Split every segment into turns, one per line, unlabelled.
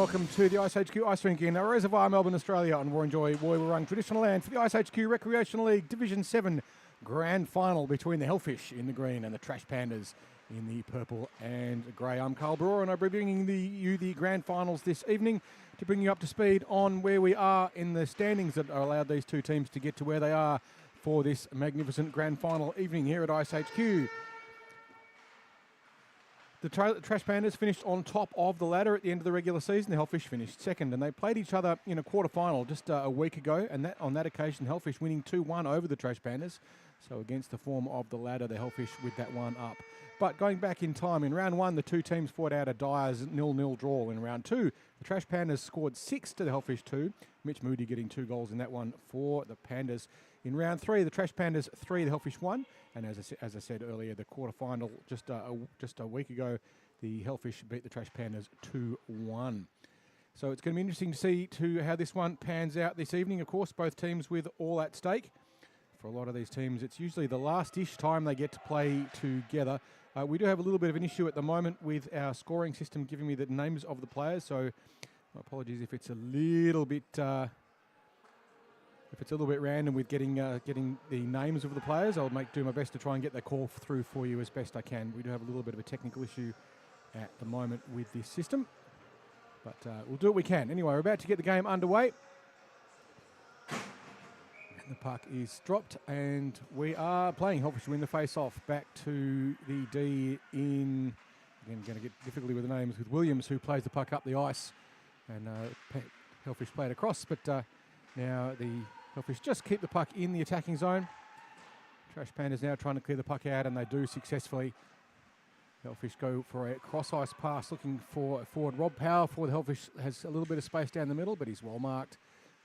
welcome to the iceHQ Ice Rink in Reservoir, Melbourne, Australia on Warranjoy Woiwurrung Traditional Land for the iceHQ Recreational League Division 7 Grand Final between the Hellfish in the green and the Trash Pandas in the purple and grey. I'm Carl Brewer and I'll be bringing you the Grand Finals this evening to bring you up to speed on where we are in the standings that are allowed these two teams to get to where they are for this magnificent Grand Final evening here at iceHQ. The Trash Pandas finished on top of the ladder at the end of the regular season. The Hellfish finished second, and they played each other in a quarter-final just a week ago, and on that occasion, Hellfish winning 2-1 over the Trash Pandas. So against the form of the ladder, the Hellfish with that one up. But going back in time, in round one, the two teams fought out a dire 0-0 draw. In round two, the Trash Pandas scored 6 to the Hellfish 2. Mitch Moody getting 2 goals in that one for the Pandas. In round three, the Trash Pandas 3, the Hellfish 1. And as I said earlier, the quarter-final just a week ago, the Hellfish beat the Trash Pandas 2-1. So it's going to be interesting to see how this one pans out this evening. Of course, both teams with all at stake. For a lot of these teams, it's usually the last-ish time they get to play together. We do have a little bit of an issue at the moment with our scoring system giving me the names of the players, so apologies if it's a little bit random with getting the names of the players. I'll do my best to try and get that call through for you as best I can. We do have a little bit of a technical issue at the moment with this system, but we'll do what we can. Anyway, we're about to get the game underway. The puck is dropped and we are playing. Hellfish win the face-off back to the D in, again, going to get difficulty with the names, with Williams, who plays the puck up the ice. And Hellfish played across, but now the Hellfish just keep the puck in the attacking zone. Trash Pandas now trying to clear the puck out, and they do successfully. Hellfish go for a cross-ice pass, looking for forward Rob Power. Forward Hellfish has a little bit of space down the middle, but he's well marked.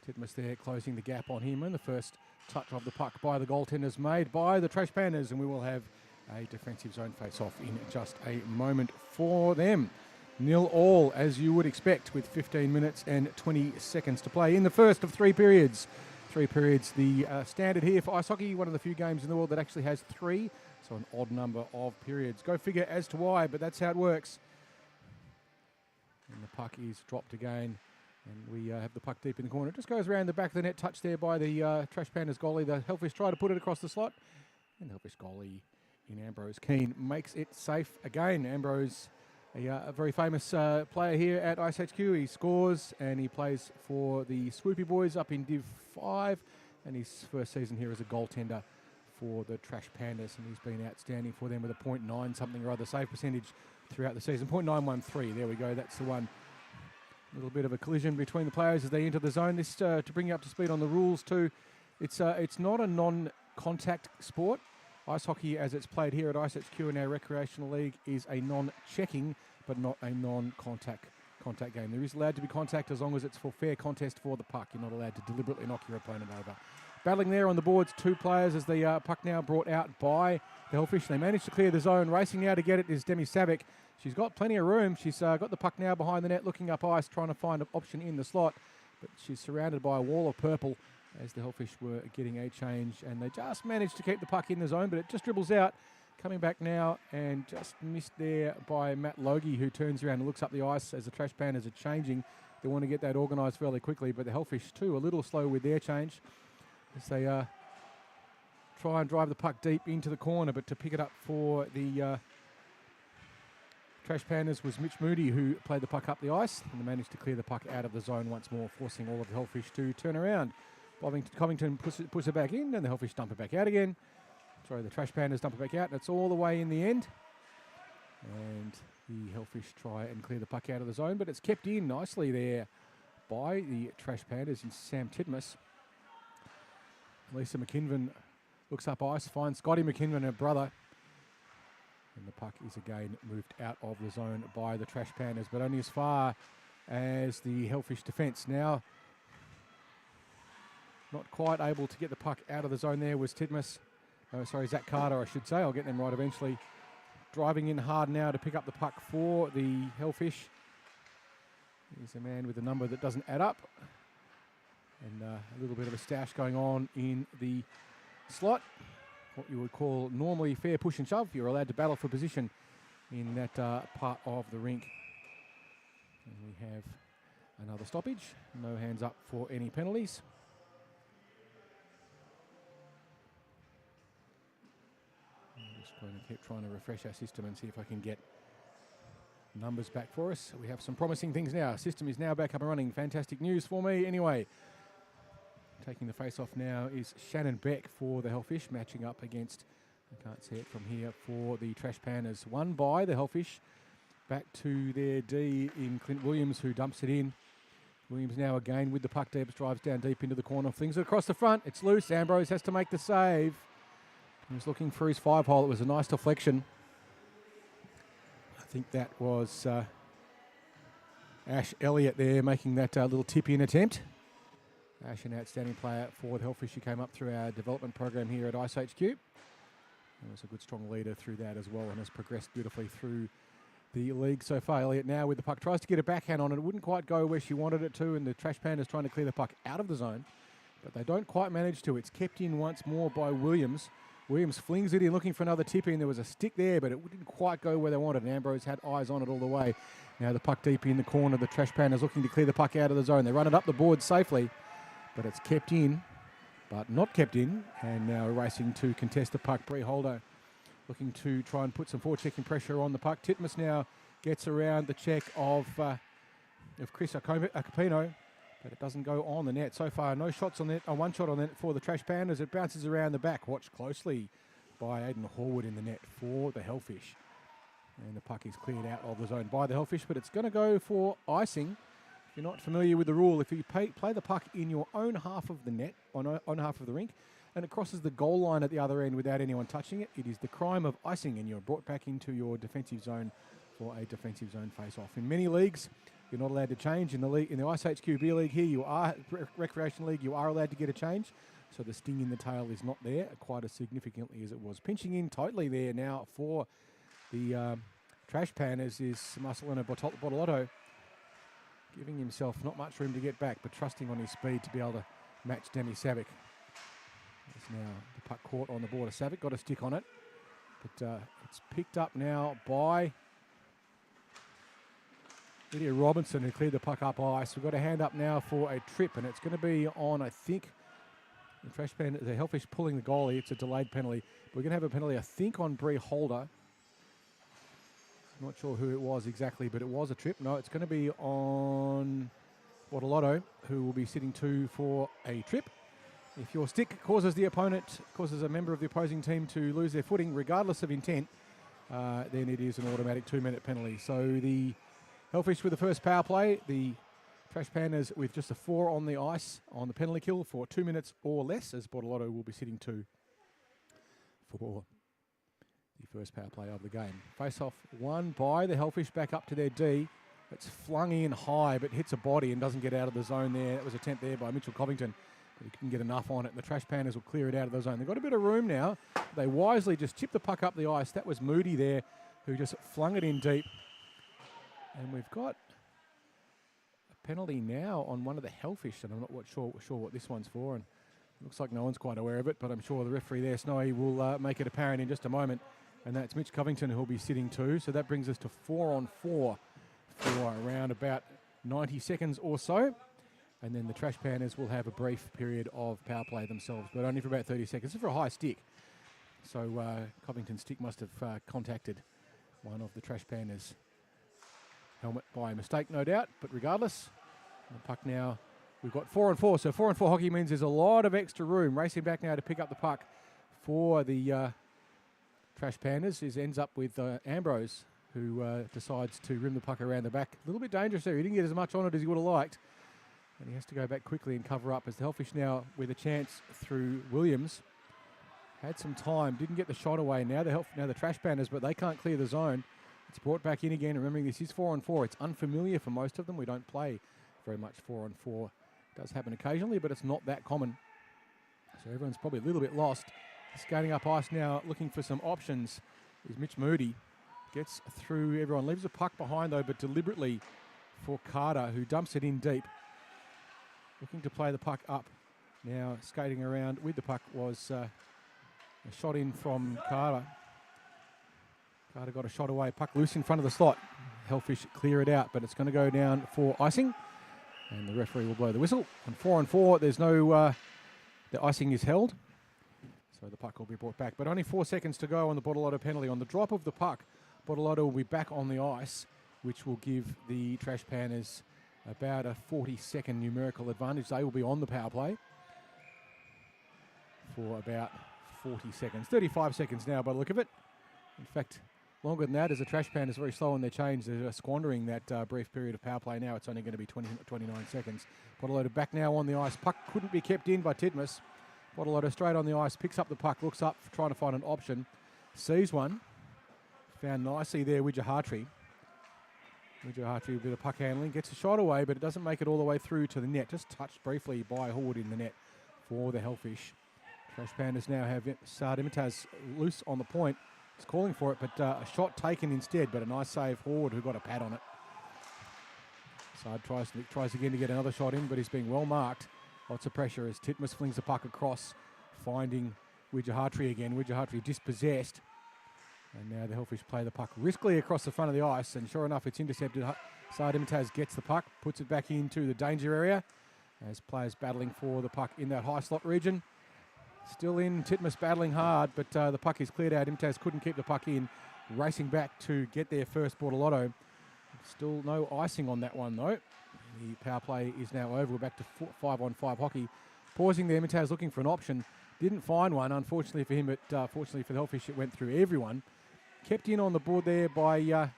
Tidmus there closing the gap on him, and the first touch of the puck by the goaltenders made by the Trash Pandas, and we will have a defensive zone face-off in just a moment for them. 0-0 as you would expect, with 15 minutes and 20 seconds to play in the first of 3 periods. 3 periods, the standard here for ice hockey, one of the few games in the world that actually has 3, so an odd number of periods. Go figure as to why, but that's how it works. And the puck is dropped again. And we have the puck deep in the corner. It just goes around the back of the net, touched there by the Trash Pandas goalie. The Hellfish try to put it across the slot. And the Hellfish goalie in Ambrose Keane makes it safe again. Ambrose, a very famous player here at iceHQ. He scores and he plays for the Swoopy Boys up in Div 5. And his first season here as a goaltender for the Trash Pandas. And he's been outstanding for them with a .9 something or other save percentage throughout the season. .913, there we go, that's the one. A little bit of a collision between the players as they enter the zone. This to bring you up to speed on the rules too. It's not a non-contact sport. Ice hockey, as it's played here at iceHQ in our Recreational League, is a non-checking but not a non-contact game. There is allowed to be contact as long as it's for fair contest for the puck. You're not allowed to deliberately knock your opponent over. Battling there on the boards, 2 players as the puck now brought out by the Hellfish. They managed to clear the zone. Racing now to get it is Demi Savic. She's got plenty of room. She's got the puck now behind the net, looking up ice, trying to find an option in the slot. But she's surrounded by a wall of purple as the Hellfish were getting a change. And they just managed to keep the puck in the zone, but it just dribbles out. Coming back now and just missed there by Matt Logie, who turns around and looks up the ice as the Trash Pandas are changing. They want to get that organised fairly quickly, but the Hellfish too a little slow with their change as they try and drive the puck deep into the corner, but to pick it up for the Trash Pandas was Mitch Moody, who played the puck up the ice and managed to clear the puck out of the zone once more, forcing all of the Hellfish to turn around. Covington puts it back in, and the Hellfish dump it back out again. Sorry, the Trash Pandas dump it back out, and it's all the way in the end. And the Hellfish try and clear the puck out of the zone, but it's kept in nicely there by the Trash Pandas and Sam Tidmus. Lisa McKinven looks up ice, finds Scotty McKinven, her brother. And the puck is again moved out of the zone by the Trash Pandas, but only as far as the Hellfish defence. Now, not quite able to get the puck out of the zone there was Tidmus. Zach Carter, I should say. I'll get them right eventually. Driving in hard now to pick up the puck for the Hellfish. Here's a man with a number that doesn't add up. And a little bit of a stoush going on in the slot. What you would call normally fair push and shove. You're allowed to battle for position in that part of the rink. And we have Another stoppage. No hands up for any penalties. I'm just going to keep trying to refresh our system and see if I can get numbers back for us. We have some promising things now. Our system is now back up and running. Fantastic news for me. Anyway, taking the face off now is Shannon Beck for the Hellfish, matching up against, I can't see it from here, for the Trash Pandas. Won by the Hellfish. Back to their D in Clint Williams, who dumps it in. Williams now again with the puck. Debs drives down deep into the corner. Flings it across the front. It's loose. Ambrose has to make the save. He was looking for his 5-hole. It was a nice deflection. I think that was Ash Elliott there making that little tip-in attempt. Ash, an outstanding player for the Hellfish, who came up through our development program here at iceHQ. He was a good, strong leader through that as well and has progressed beautifully through the league so far. Elliott now with the puck, tries to get a backhand on it. It wouldn't quite go where she wanted it to, and the Trash Pandas trying to clear the puck out of the zone, but they don't quite manage to. It's kept in once more by Williams. Williams flings it in, looking for another tip in. There was a stick there, but it didn't quite go where they wanted. And Ambrose had eyes on it all the way. Now the puck deep in the corner. The Trash Pandas looking to clear the puck out of the zone. They run it up the board safely, but it's kept in, but not kept in. And now racing to contest the puck. Bree Holder looking to try and put some forward-checking pressure on the puck. Titmus now gets around the check of Chris Acapino, but it doesn't go on the net. So far, no shots on net, one shot on net for the Trash Pandas. It bounces around the back. Watched closely by Aidan Horwood in the net for the Hellfish. And the puck is cleared out of the zone by the Hellfish, but it's going to go for icing. If you're not familiar with the rule, if you play the puck in your own half of the net, on half of the rink, and it crosses the goal line at the other end without anyone touching it, it is the crime of icing, and you're brought back into your defensive zone for a defensive zone face-off. In many leagues, you're not allowed to change. In the league, in the iceHQ B League here, you are Recreational League, you are allowed to get a change. So the sting in the tail is not there quite as significantly as it was. Pinching in tightly there now for the Trash Pandas is Marcelino Bottolotto, giving himself not much room to get back, but trusting on his speed to be able to match Demi Savic. It's now the puck caught on the border. Savic got a stick on it, but it's picked up now by Lydia Robinson, who cleared the puck up ice. We've got a hand up now for a trip, and it's going to be on, I think, the Trash Pandas, the Hellfish pulling the goalie. It's a delayed penalty. We're going to have a penalty, I think, on Bree Holder. Not sure who it was exactly, but it was a trip. No, it's going to be on Bottolotto, who will be sitting 2 for a trip. If your stick causes a member of the opposing team to lose their footing, regardless of intent, then it is an automatic 2-minute penalty. So the Hellfish with the first power play, the Trash Pandas with just a 4 on the ice on the penalty kill for 2 minutes or less, as Bottolotto will be sitting 2 for the first power play of the game. Face-off won by the Hellfish, back up to their D. It's flung in high, but hits a body and doesn't get out of the zone there. That was an attempt there by Mitchell Covington, but he couldn't get enough on it. The Trash Pandas will clear it out of the zone. They've got a bit of room now. They wisely just chipped the puck up the ice. That was Moody there, who just flung it in deep. And we've got a penalty now on one of the Hellfish, and I'm not sure what this one's for. And it looks like no one's quite aware of it, but I'm sure the referee there, Snowy, will make it apparent in just a moment. And that's Mitch Covington, who'll be sitting 2. So that brings us to 4 on 4 for around about 90 seconds or so. And then the Trash Pandas will have a brief period of power play themselves, but only for about 30 seconds. This is for a high stick. So Covington's stick must have contacted one of the Trash Pandas' helmet by mistake, no doubt. But regardless, the puck now, we've got 4 on 4. So 4 on 4 hockey means there's a lot of extra room. Racing back now to pick up the puck for the Trash Pandas ends up with Ambrose, who decides to rim the puck around the back. A little bit dangerous there. He didn't get as much on it as he would have liked. And he has to go back quickly and cover up, as the Hellfish now with a chance through Williams. Had some time, didn't get the shot away. Now the Trash Pandas, but they can't clear the zone. It's brought back in again. Remembering this is 4 on 4. It's unfamiliar for most of them. We don't play very much 4 on 4. It does happen occasionally, but it's not that common. So everyone's probably a little bit lost. Skating up ice now, looking for some options, is Mitch Moody. Gets through everyone. Leaves the puck behind, though, but deliberately for Carter, who dumps it in deep. Looking to play the puck up. Now skating around with the puck was a shot in from Carter. Carter got a shot away. Puck loose in front of the slot. Hellfish clear it out, but it's going to go down for icing. And the referee will blow the whistle. On 4-4, there's no, the icing is held. So the puck will be brought back. But only 4 seconds to go on the Bortolotto penalty. On the drop of the puck, Bortolotto will be back on the ice, which will give the Trash Pandas about a 40-second numerical advantage. They will be on the power play for about 40 seconds. 35 seconds now by the look of it. In fact, longer than that, as the Trash Pandas very slow on their change. They're squandering that brief period of power play now. It's only going to be 29 seconds. Bortolotto back now on the ice. Puck couldn't be kept in by Titmus. Bortolotto straight on the ice, picks up the puck, looks up, trying to find an option. Sees one. Found nicely there, Wijahatri. Wijahatri with a bit of puck handling. Gets a shot away, but it doesn't make it all the way through to the net. Just touched briefly by Horde in the net for the Hellfish. Trash Pandas now have Sardimitaz loose on the point. It's calling for it, but a shot taken instead, but a nice save. Horde, who got a pad on it. Sard tries again to get another shot in, but he's being well marked. Lots of pressure as Titmus flings the puck across, finding Wijahatri again. Wijahatri dispossessed. And now the Hellfish play the puck riskily across the front of the ice, and sure enough, it's intercepted. Sardimitaz gets the puck, puts it back into the danger area as players battling for the puck in that high slot region. Still in, Titmus battling hard, but the puck is cleared out. Dimitaz couldn't keep the puck in. Racing back to get their first Bortolotto. Still no icing on that one, though. The power play is now over. We're back to 5-on-5 hockey. Pausing there, Mitaz looking for an option. Didn't find one, unfortunately for him, but fortunately for the Hellfish, it went through everyone. Kept in on the board there by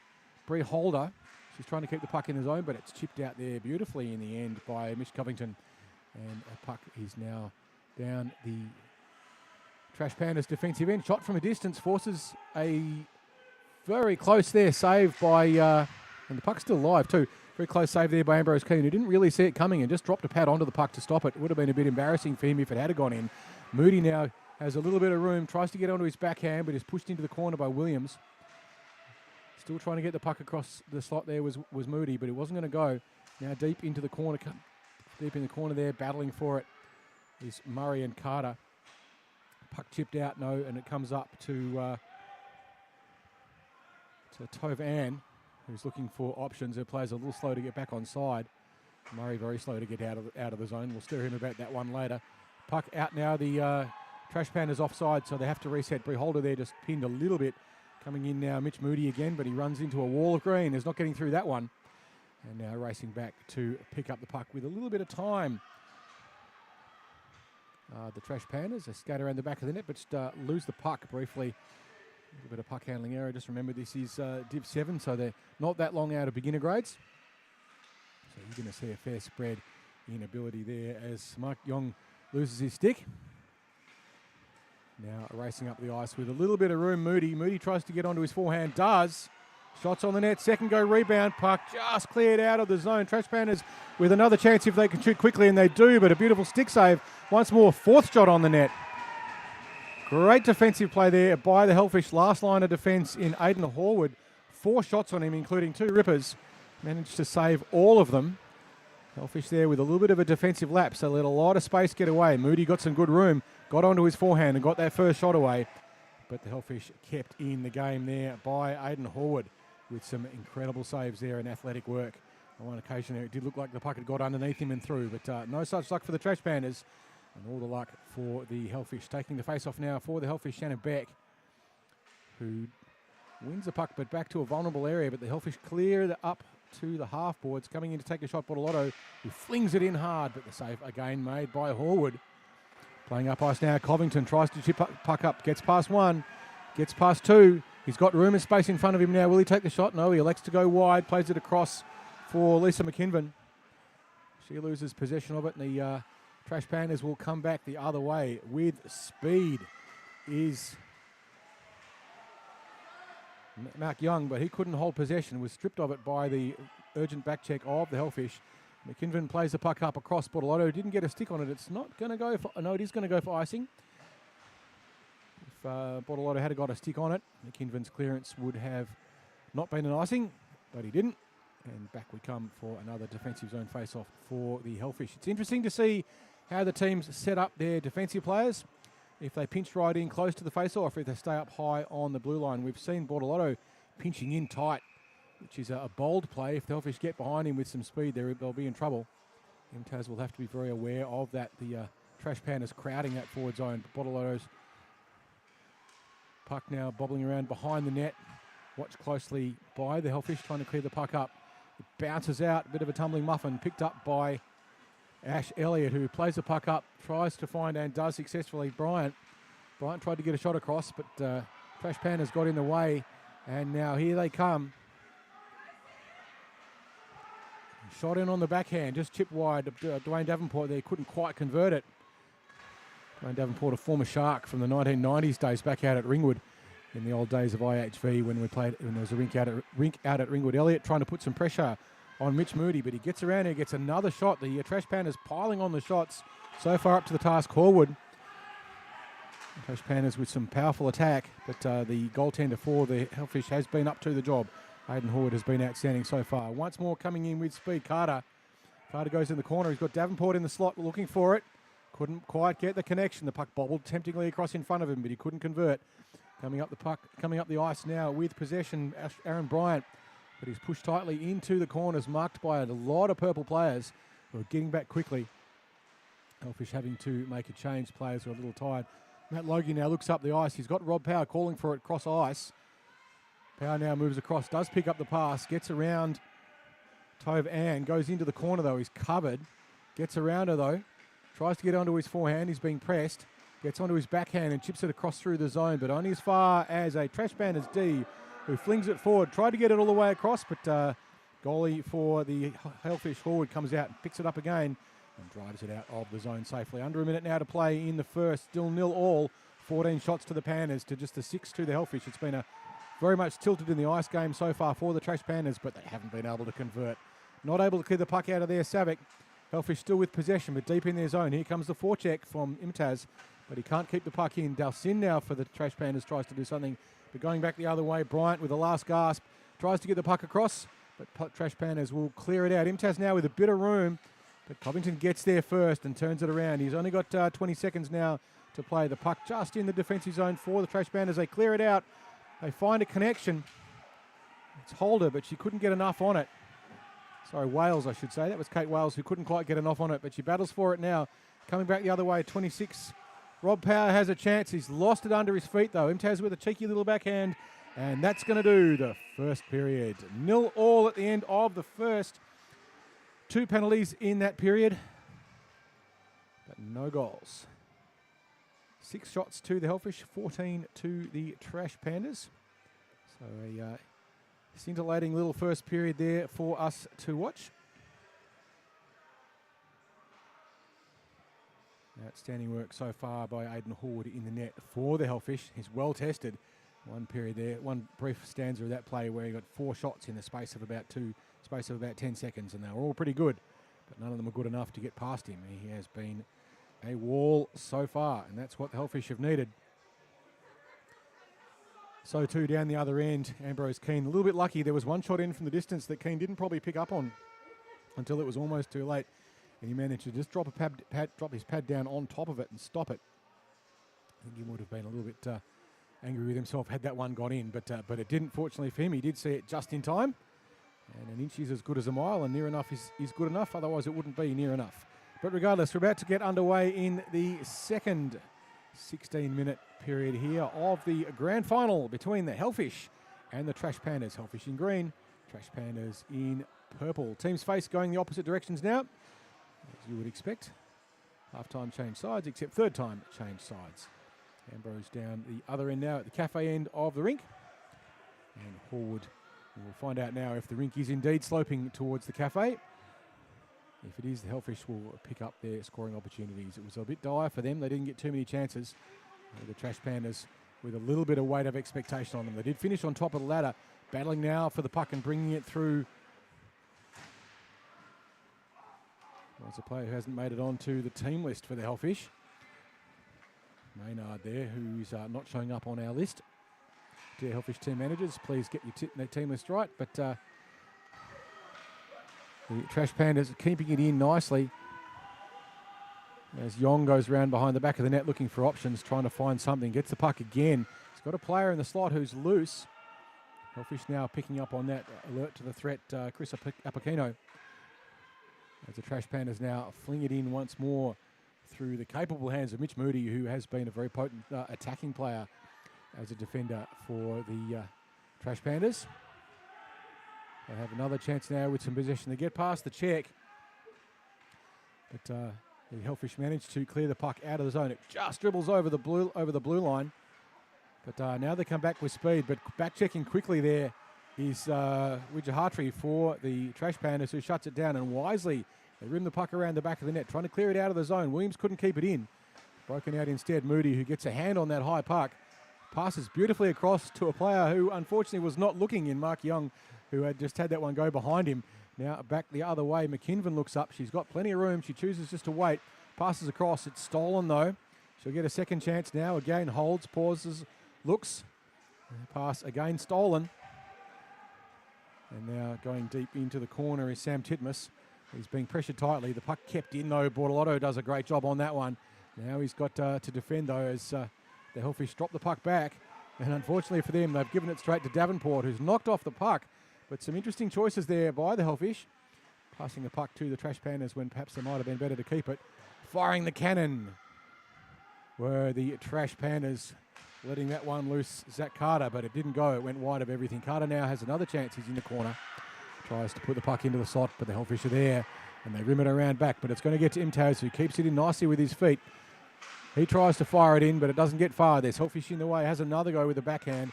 Bree Holder. She's trying to keep the puck in the zone, but it's chipped out there beautifully in the end by Mish Covington. And a puck is now down the Trash Pandas defensive end. Shot from a distance forces a very close there save by, and the puck's still live too. Very close save there by Ambrose Keane, who didn't really see it coming and just dropped a pad onto the puck to stop it. It would have been a bit embarrassing for him if it had gone in. Moody now has a little bit of room, tries to get onto his backhand, but is pushed into the corner by Williams. Still trying to get the puck across the slot there was Moody, but it wasn't going to go. Now deep into the corner, deep in the corner there, battling for it is Murray and Carter. Puck chipped out, no, and it comes up to Tove Ann, who's looking for options. Her player's a little slow to get back on side. Murray very slow to get out of the zone. We'll stir him about that one later. Puck out now. The Trash Pandas offside, so they have to reset. Bree Holder there just pinned a little bit. Coming in now, Mitch Moody again, but he runs into a wall of green. Is not getting through that one. And now racing back to pick up the puck with a little bit of time. The Trash Pandas, they skate around the back of the net, but just lose the puck briefly. A little bit of puck handling error. Just remember this is Div 7, so they're not that long out of beginner grades. So you're going to see a fair spread in ability there as Mark Young loses his stick. Now racing up the ice with a little bit of room. Moody tries to get onto his forehand. Does. Shots on the net. Second go rebound. Puck just cleared out of the zone. Trash Pandas with another chance if they can shoot quickly, and they do, but a beautiful stick save. Once more, fourth shot on the net. Great defensive play there by the Hellfish. Last line of defence in Aidan Horwood. 4 shots on him, including 2 rippers. Managed to save all of them. Hellfish there with a little bit of a defensive lapse. So let a lot of space get away. Moody got some good room. Got onto his forehand and got that first shot away. But the Hellfish kept in the game there by Aidan Horwood with some incredible saves there and athletic work. On one occasion there, it did look like the puck had got underneath him and through, but no such luck for the Trash Pandas. And all the luck for the Hellfish. Taking the face-off now for the Hellfish, Shannon Beck, who wins the puck, but back to a vulnerable area. But the Hellfish clear up to the half boards, coming in to take a shot. Bortolotto, who flings it in hard, but the save again made by Horwood. Playing up ice now, Covington tries to chip puck up, gets past 1, gets past 2. He's got room and space in front of him now. Will he take the shot? No, he elects to go wide, plays it across for Lisa McKinven. She loses possession of it, and the Trash Pandas will come back the other way with speed. Is Mark Young, but he couldn't hold possession. Was stripped of it by the urgent back check of the Hellfish. McKinven plays the puck up across. Bortolotto didn't get a stick on it. It's not going to go for... No, it is going to go for icing. If Bortolotto had got a stick on it, McKinven's clearance would have not been an icing, but he didn't. And back we come for another defensive zone face-off for the Hellfish. It's interesting to see how the teams set up their defensive players. If they pinch right in close to the face-off, if they stay up high on the blue line. We've seen Bortolotto pinching in tight, which is a bold play. If the Hellfish get behind him with some speed, they'll be in trouble. Imtaz will have to be very aware of that. The Trash Pandas crowding that forward zone. Bottolo's puck now bobbling around behind the net. Watched closely by the Hellfish, trying to clear the puck up. It bounces out, a bit of a tumbling muffin, picked up by Ash Elliott, who plays the puck up, tries to find and does successfully Bryant. Bryant tried to get a shot across, but Trash Pandas got in the way, and now here they come. Shot in on the backhand, just chipped wide. Dwayne Davenport there couldn't quite convert it. Dwayne Davenport, a former Shark from the 1990s days, back out at Ringwood in the old days of iHQ when there was a rink out at Ringwood. Elliott trying to put some pressure on Mitch Moody, but he gets around here, gets another shot. The Trash Pandas piling on the shots so far up to the task. Horwood. Trash Pandas with some powerful attack, but the goaltender for the Hellfish has been up to the job. Aidan Horwood has been outstanding so far. Once more coming in with speed, Carter. Carter goes in the corner. He's got Davenport in the slot looking for it. Couldn't quite get the connection. The puck bobbled temptingly across in front of him, but he couldn't convert. Coming up the ice now with possession, Aaron Bryant. But he's pushed tightly into the corners, marked by a lot of purple players who are getting back quickly. Hellfish having to make a change. Players are a little tired. Matt Logie now looks up the ice. He's got Rob Power calling for it across ice. Power now moves across, does pick up the pass, gets around Tove Ann, goes into the corner though. He's covered. Gets around her though. Tries to get onto his forehand. He's being pressed. Gets onto his backhand and chips it across through the zone, but only as far as a Trash Pandas D, who flings it forward. Tried to get it all the way across, but goalie for the Hellfish forward comes out and picks it up again and drives it out of the zone safely. Under a minute now to play in the first. Still 0-all. 14 shots to the Pandas to just a 6 to the Hellfish. It's been a very much tilted in the ice game so far for the Trash Pandas, but they haven't been able to convert. Not able to clear the puck out of there, Savic. Hellfish still with possession, but deep in their zone. Here comes the forecheck from Imtaz, but he can't keep the puck in. Dalsin now for the Trash Pandas tries to do something, but going back the other way, Bryant with the last gasp tries to get the puck across, but Trash Pandas will clear it out. Imtaz now with a bit of room, but Covington gets there first and turns it around. He's only got 20 seconds now to play. The puck just in the defensive zone for the Trash Pandas. They clear it out. They find a connection. It's Holder, but she couldn't get enough on it. Sorry, Wales, I should say. That was Kate Wales who couldn't quite get enough on it, but she battles for it now. Coming back the other way, 26. Rob Power has a chance. He's lost it under his feet, though. Imtaz with a cheeky little backhand, and that's going to do the first period. 0-all at the end of the first. 2 penalties in that period, but no goals. 6 shots to the Hellfish, 14 to the Trash Pandas. So a scintillating little first period there for us to watch. Outstanding work so far by Aidan Horwood in the net for the Hellfish. He's well tested. One period there, one brief stanza of that play where he got 4 shots in the space of about 10 seconds, and they were all pretty good, but none of them were good enough to get past him. He has been a wall so far, and that's what the Hellfish have needed. So too down the other end, Ambrose Keane, a little bit lucky. There was one shot in from the distance that Keane didn't probably pick up on until it was almost too late, and he managed to just drop his pad down on top of it and stop it. I think he would have been a little bit angry with himself had that one got in, but it didn't. Fortunately for him, he did see it just in time, and an inch is as good as a mile, and near enough is good enough. Otherwise, it wouldn't be near enough. But regardless, we're about to get underway in the second 16-minute period here of the grand final between the Hellfish and the Trash Pandas. Hellfish in green, Trash Pandas in purple. Teams face going the opposite directions now, as you would expect. Half-time change sides, except third time change sides. Ambrose down the other end now at the cafe end of the rink. And Horwood, we'll find out now if the rink is indeed sloping towards the cafe. If it is, the Hellfish will pick up their scoring opportunities. It was a bit dire for them. They didn't get too many chances. The Trash Pandas with a little bit of weight of expectation on them. They did finish on top of the ladder, battling now for the puck and bringing it through. Well, it's a player who hasn't made it onto the team list for the Hellfish. Maynard there, who's not showing up on our list. Dear Hellfish team managers, please get your team list right. But the Trash Pandas are keeping it in nicely as Yong goes around behind the back of the net looking for options, trying to find something. Gets the puck again. He's got a player in the slot who's loose. Hellfish now picking up on that alert to the threat, Chris Apokino. As the Trash Pandas now fling it in once more through the capable hands of Mitch Moody, who has been a very potent attacking player as a defender for the Trash Pandas. They have another chance now with some possession to get past the check. But the Hellfish managed to clear the puck out of the zone. It just dribbles over the blue line. But now they come back with speed. But back checking quickly there is Wijahatri for the Trash Pandas, who shuts it down. And wisely, they rim the puck around the back of the net, trying to clear it out of the zone. Williams couldn't keep it in. Broken out instead, Moody, who gets a hand on that high puck. Passes beautifully across to a player who unfortunately was not looking in, Mark Young, who had just had that one go behind him. Now back the other way, McKinven looks up. She's got plenty of room. She chooses just to wait. Passes across. It's stolen though. She'll get a second chance now. Again, holds, pauses, looks. Pass again stolen. And now going deep into the corner is Sam Titmus. He's being pressured tightly. The puck kept in though. Bortolotto does a great job on that one. Now he's got to defend though as the Hellfish drop the puck back. And unfortunately for them, they've given it straight to Davenport, who's knocked off the puck. But some interesting choices there by the Hellfish. Passing the puck to the Trash Pandas when perhaps they might have been better to keep it. Firing the cannon were the Trash Pandas, letting that one loose, Zach Carter, but it didn't go. It went wide of everything. Carter now has another chance. He's in the corner. Tries to put the puck into the slot, but the Hellfish are there. And they rim it around back, but it's going to get to Imtaz, who keeps it in nicely with his feet. He tries to fire it in, but it doesn't get far. There's Hellfish in the way. Has another go with the backhand.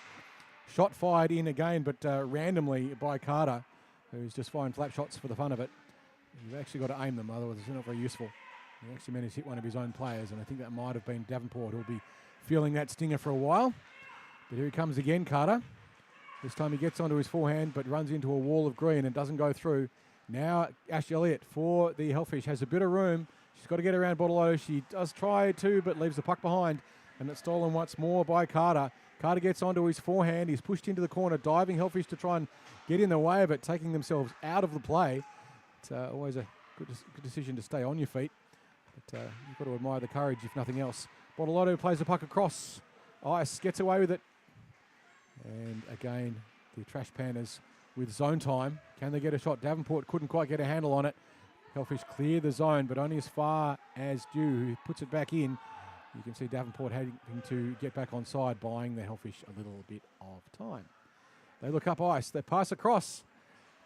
Shot fired in again, but randomly by Carter, who's just firing flap shots for the fun of it. You've actually got to aim them, otherwise it's not very useful. He actually managed to hit one of his own players, and I think that might have been Davenport, who'll be feeling that stinger for a while. But here he comes again, Carter. This time he gets onto his forehand, but runs into a wall of green and doesn't go through. Now Ash Elliott for the Hellfish has a bit of room. She's got to get around Bortolotto. She does try to, but leaves the puck behind. And it's stolen once more by Carter. Carter gets onto his forehand. He's pushed into the corner, diving Hellfish to try and get in the way of it, taking themselves out of the play. It's always a good decision to stay on your feet. But you've got to admire the courage, if nothing else. Bortolotto plays the puck across. Ice gets away with it. And again, the Trash Pandas with zone time. Can they get a shot? Davenport couldn't quite get a handle on it. Hellfish clear the zone, but only as far as Dew, who puts it back in. You can see Davenport having to get back on side, buying the Hellfish a little bit of time. They look up ice. They pass across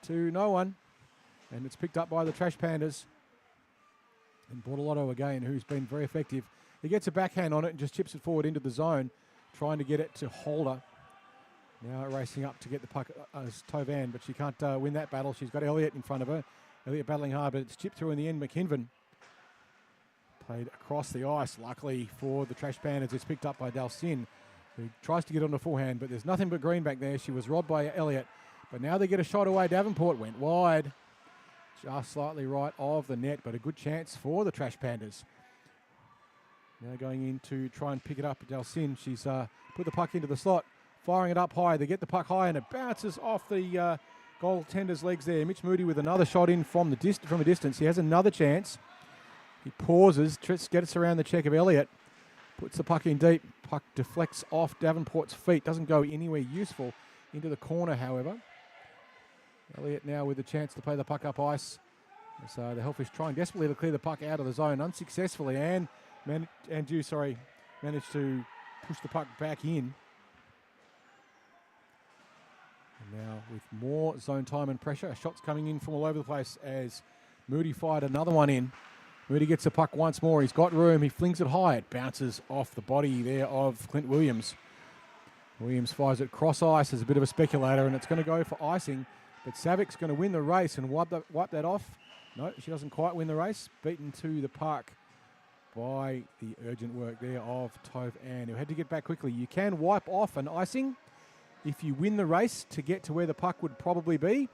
to no one. And it's picked up by the Trash Pandas. And Bortolotto again, who's been very effective. He gets a backhand on it and just chips it forward into the zone, trying to get it to Holder. Now racing up to get the puck as Tovan, but she can't win that battle. She's got Elliott in front of her. Elliott battling hard, but it's chipped through in the end. McKinven played across the ice. Luckily for the Trash Pandas, it's picked up by Dalcin, who tries to get on the forehand, but there's nothing but green back there. She was robbed by Elliott, but now they get a shot away. Davenport went wide, just slightly right of the net, but a good chance for the Trash Pandas. Now going in to try and pick it up. Dalcin, she's put the puck into the slot, firing it up high. They get the puck high, and it bounces off the goaltender's legs there. Mitch Moody with another shot in from a distance. He has another chance. He pauses, gets around the check of Elliott, puts the puck in deep. Puck deflects off Davenport's feet. Doesn't go anywhere useful into the corner, however. Elliott now with the chance to play the puck up ice. So the Hellfish trying desperately to clear the puck out of the zone unsuccessfully, and managed to push the puck back in. And now with more zone time and pressure, shots coming in from all over the place as Moody fired another one in. Moody gets the puck once more. He's got room. He flings it high. It bounces off the body there of Clint Williams. Williams fires it cross ice as a bit of a speculator, and it's going to go for icing. But Savic's going to win the race and wipe that off. No, she doesn't quite win the race. Beaten to the park by the urgent work there of Tove Ann, who had to get back quickly. You can wipe off an icing if you win the race to get to where the puck would probably be.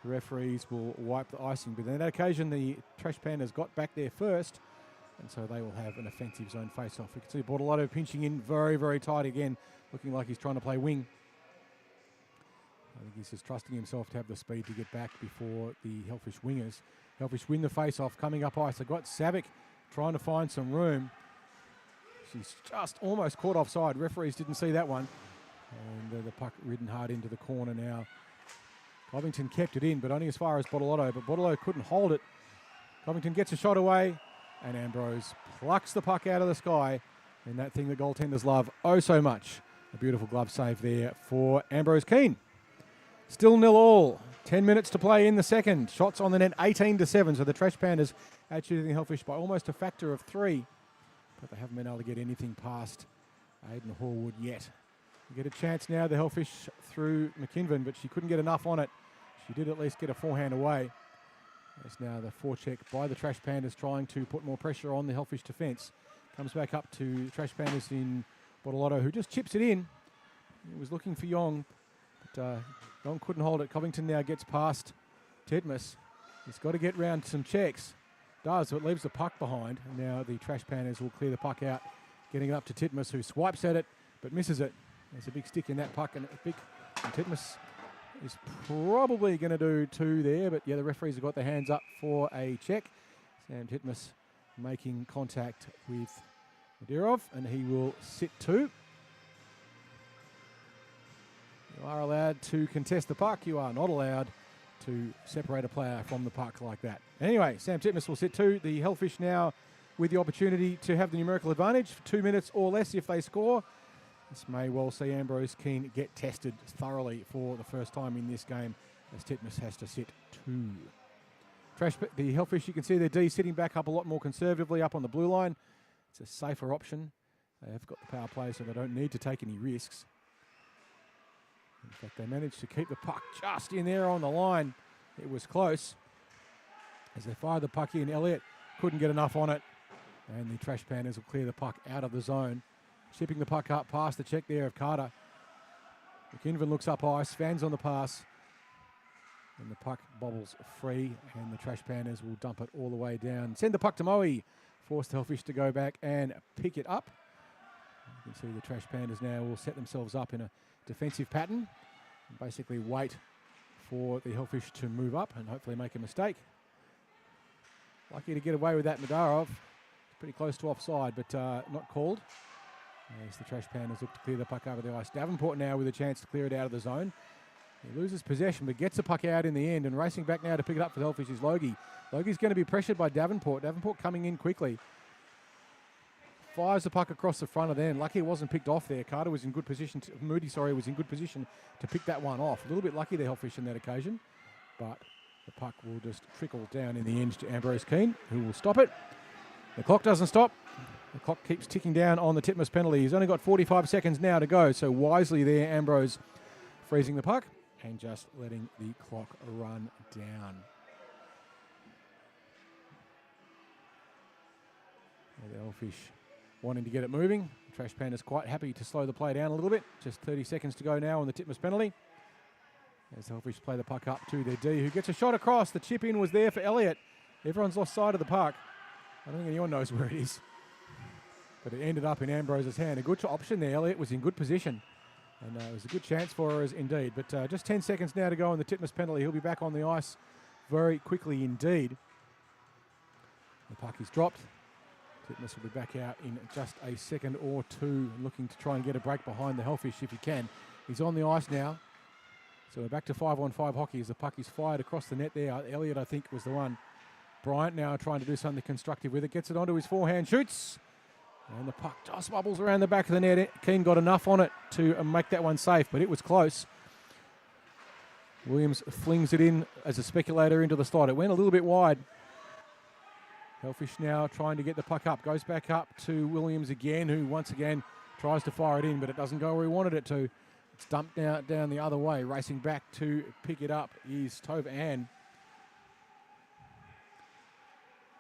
The referees will wipe the icing. But on that occasion, the Trash Pandas got back there first, and so they will have an offensive zone face-off. We can see Bortolotto pinching in very, very tight again, looking like he's trying to play wing. I think he's just trusting himself to have the speed to get back before the Hellfish wingers. Hellfish win the face-off, coming up ice. They've got Savic trying to find some room. She's just almost caught offside. Referees didn't see that one. And the puck ridden hard into the corner now. Covington kept it in, but only as far as Bortolotto. But Bortolotto couldn't hold it. Covington gets a shot away, and Ambrose plucks the puck out of the sky, and that thing the goaltenders love oh so much. A beautiful glove save there for Ambrose Keane. Still 0-0. 10 minutes to play in the second. Shots on the net 18-7, so the Trash Pandas outshooting the Hellfish by almost a factor of 3. But they haven't been able to get anything past Aidan Horwood yet. You get a chance now, the Hellfish through McKinven, but she couldn't get enough on it. She did at least get a forehand away. There's now the forecheck by the Trash Pandas trying to put more pressure on the Hellfish defence. Comes back up to the Trash Pandas in Bottolotto, who just chips it in. He was looking for Yong, but Yong couldn't hold it. Covington now gets past Titmus. He's got to get round some checks. Does, so it leaves the puck behind. And now the Trash Pandas will clear the puck out, getting it up to Titmus, who swipes at it, but misses it. There's a big stick in that puck, and Titmus is probably going to do 2 there, but yeah, the referees have got their hands up for a check. Sam Titmus making contact with Nadirov, and he will sit 2. You are allowed to contest the puck. You are not allowed to separate a player from the puck like that. Anyway, Sam Titmus will sit 2. The Hellfish now with the opportunity to have the numerical advantage for 2 minutes or less if they score. This may well see Ambrose Keane get tested thoroughly for the first time in this game, as Titmus has to sit 2. The Hellfish, you can see their D sitting back up a lot more conservatively up on the blue line. It's a safer option. They have got the power play, so they don't need to take any risks. In fact, they managed to keep the puck just in there on the line. It was close. As they fired the puck in, Elliott couldn't get enough on it, and the Trash Pandas will clear the puck out of the zone. Chipping the puck up past the check there of Carter. McKinven looks up ice, fans on the pass, and the puck bobbles free, and the Trash Pandas will dump it all the way down. Send the puck to Moe, force the Hellfish to go back and pick it up. You can see the Trash Pandas now will set themselves up in a defensive pattern and basically wait for the Hellfish to move up and hopefully make a mistake. Lucky to get away with that, Nadarov. Pretty close to offside, but not called. As the Trash Pandas look to clear the puck over the ice. Davenport now with a chance to clear it out of the zone. He loses possession, but gets the puck out in the end, and racing back now to pick it up for the Hellfish is Logie. Logie's going to be pressured by Davenport. Davenport coming in quickly. Fires the puck across the front of them. Lucky it wasn't picked off there. Carter was in good position. Moody was in good position to pick that one off. A little bit lucky the Hellfish in that occasion, but the puck will just trickle down in the end to Ambrose Keane, who will stop it. The clock doesn't stop. The clock keeps ticking down on the Titmus penalty. He's only got 45 seconds now to go, so wisely there, Ambrose freezing the puck and just letting the clock run down. The Hellfish wanting to get it moving. Trash Pandas quite happy to slow the play down a little bit. Just 30 seconds to go now on the Titmus penalty. As the Hellfish play the puck up to their D, who gets a shot across. The chip in was there for Elliott. Everyone's lost sight of the puck. I don't think anyone knows where it is. But it ended up in Ambrose's hand. A good option there. Elliott was in good position. And it was a good chance for us indeed. But just 10 seconds now to go on the Titmus penalty. He'll be back on the ice very quickly indeed. The puck is dropped. Titmus will be back out in just a second or 2, looking to try and get a break behind the Hellfish if he can. He's on the ice now. So we're back to 5-on-5 hockey as the puck is fired across the net there. Elliott, I think, was the one. Bryant now trying to do something constructive with it. Gets it onto his forehand, shoots. And the puck just bubbles around the back of the net. Keane got enough on it to make that one safe, but it was close. Williams flings it in as a speculator into the slot. It went a little bit wide. Hellfish now trying to get the puck up. Goes back up to Williams again, who once again tries to fire it in, but it doesn't go where he wanted it to. It's dumped down the other way. Racing back to pick it up is Tova Ann.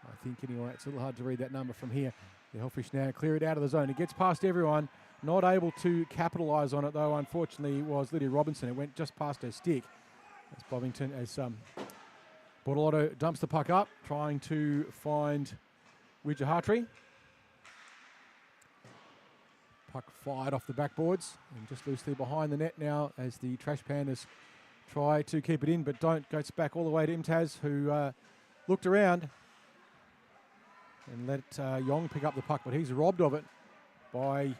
I think anyway, it's a little hard to read that number from here. The Hellfish now clear it out of the zone. It gets past everyone. Not able to capitalise on it, though, unfortunately, was Lydia Robinson. It went just past her stick. As Bortolotto dumps the puck up, trying to find Wijahatri. Puck fired off the backboards and just loosely behind the net now as the Trash Pandas try to keep it in, but don't. Goes back all the way to Imtaz, who looked around and let Yong pick up the puck, but he's robbed of it by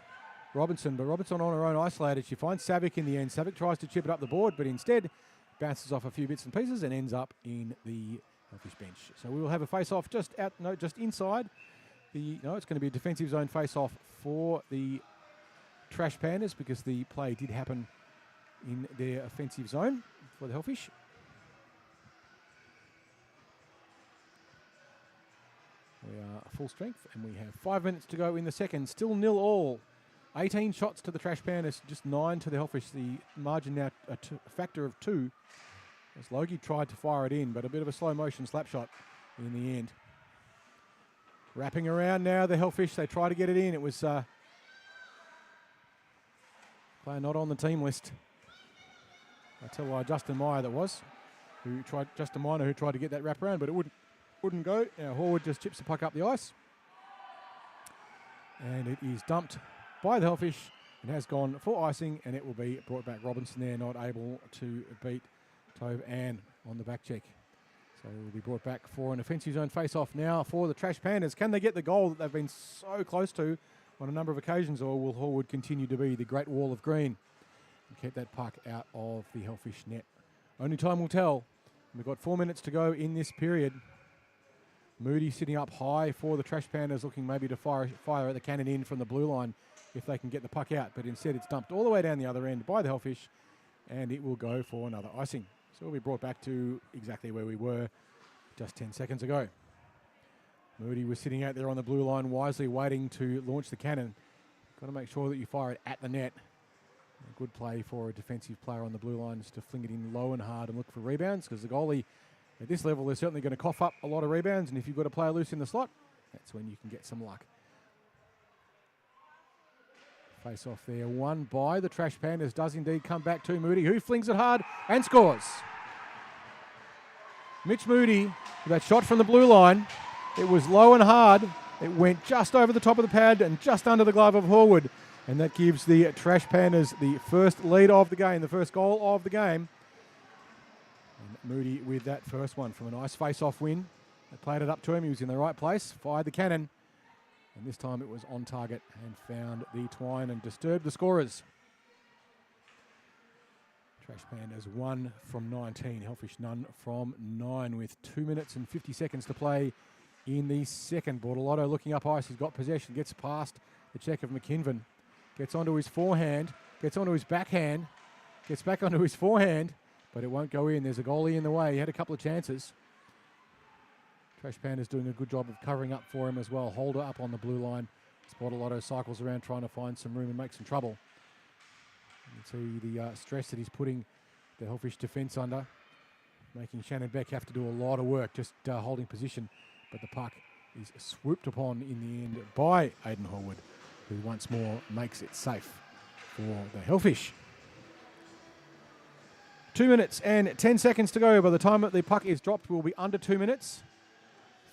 Robinson. But Robinson on her own isolated. She finds Savic in the end. Savic tries to chip it up the board, but instead bounces off a few bits and pieces and ends up in the Hellfish bench. So we will have a face-off just inside. It's going to be a defensive zone face-off for the Trash Pandas because the play did happen in their offensive zone for the Hellfish. We are full strength and we have 5 minutes to go in the second. Still 0-all. 18 shots to the Trash Pandas, just 9 to the Hellfish. The margin now a factor of 2. As Logie tried to fire it in, but a bit of a slow motion slap shot in the end. Wrapping around now, the Hellfish, they try to get it in. It was player not on the team list. I tell Justin Meyer that was, Justin Minor who tried to get that wrap around, but it wouldn't go. Now Horwood just chips the puck up the ice. And it is dumped by the Hellfish. It has gone for icing, and it will be brought back. Robinson there not able to beat Tove Ann on the back check. So it will be brought back for an offensive zone face-off now for the Trash Pandas. Can they get the goal that they've been so close to on a number of occasions, or will Horwood continue to be the great wall of green and keep that puck out of the Hellfish net? Only time will tell. We've got 4 minutes to go in this period. Moody sitting up high for the Trash Pandas, looking maybe to fire at the cannon in from the blue line if they can get the puck out, but instead it's dumped all the way down the other end by the Hellfish, and it will go for another icing. So we'll be brought back to exactly where we were just 10 seconds ago. Moody was sitting out there on the blue line, wisely waiting to launch the cannon. Got to make sure that you fire it at the net. A good play for a defensive player on the blue line is to fling it in low and hard and look for rebounds, because the goalie at this level is certainly going to cough up a lot of rebounds, and if you've got a player loose in the slot, that's when you can get some luck. Face off there, won by the Trash Pandas, does indeed come back to Moody, who flings it hard and scores. Mitch Moody, with that shot from the blue line, it was low and hard. It went just over the top of the pad and just under the glove of Horwood, and that gives the Trash Pandas the first lead of the game, the first goal of the game. And Moody with that first one from a nice face-off win. They played it up to him, he was in the right place, fired the cannon, and this time it was on target and found the twine and disturbed the scorers. Trash Pandas 1 from 19, Hellfish none from 9 with 2 minutes and 50 seconds to play in the second. Bortolotto looking up ice, he's got possession, gets past the check of McKinven, gets onto his forehand, gets onto his backhand, gets back onto his forehand, but it won't go in. There's a goalie in the way. He had a couple of chances. Trash Pandas doing a good job of covering up for him as well. Holder up on the blue line. Bortolotto cycles around trying to find some room and make some trouble. You can see the stress that he's putting the Hellfish defence under, making Shannon Beck have to do a lot of work just holding position. But the puck is swooped upon in the end by Aidan Horwood, who once more makes it safe for the Hellfish. 2 minutes and 10 seconds to go. By the time that the puck is dropped, we'll be under 2 minutes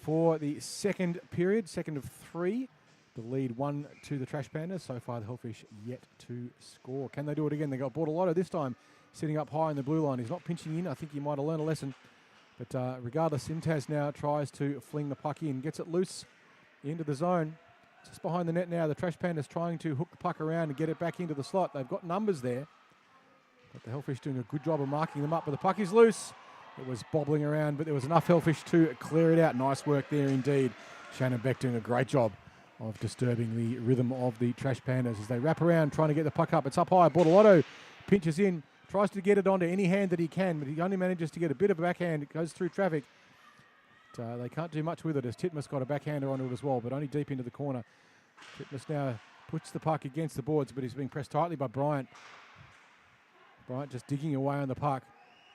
for the second period, second of 3. The lead 1 to the Trash Pandas. So far, the Hellfish yet to score. Can they do it again? They got Bortolotto this time sitting up high in the blue line. He's not pinching in. I think he might have learned a lesson. But regardless, Simtaz now tries to fling the puck in, gets it loose into the zone. Just behind the net now, the Trash Pandas trying to hook the puck around and get it back into the slot. They've got numbers there. But the Hellfish doing a good job of marking them up. But the puck is loose. It was bobbling around, but there was enough Hellfish to clear it out. Nice work there indeed. Shannon Beck doing a great job of disturbing the rhythm of the Trash Pandas as they wrap around trying to get the puck up. It's up high. Bortolotto pinches in, tries to get it onto any hand that he can, but he only manages to get a bit of a backhand. It goes through traffic. But, they can't do much with it as Titmus got a backhander onto it as well, but only deep into the corner. Titmus now puts the puck against the boards, but he's being pressed tightly by Bryant. Bryant just digging away on the puck.